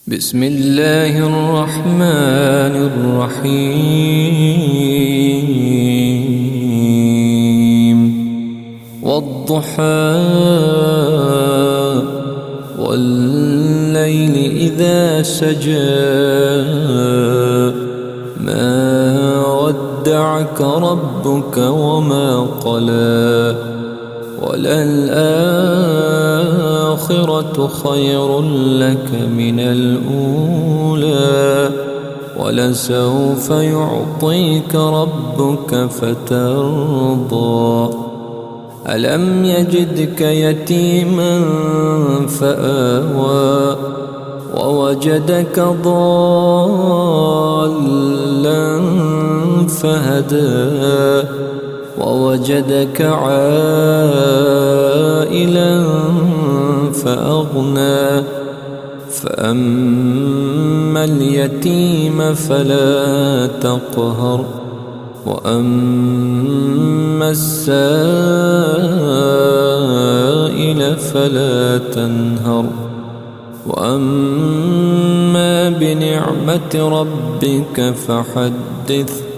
بسم الله الرحمن الرحيم والضحى والليل إذا سجى ما ودعك ربك وما قلى وللآخرة خير لك من الأولى ولسوف يعطيك ربك فترضى ألم يجدك يتيما فآوى ووجدك ضالا فهدى ووجدك عائلا فأغنى فأما اليتيم فلا تقهر وأما السائل فلا تنهر وأما بنعمة ربك فحدث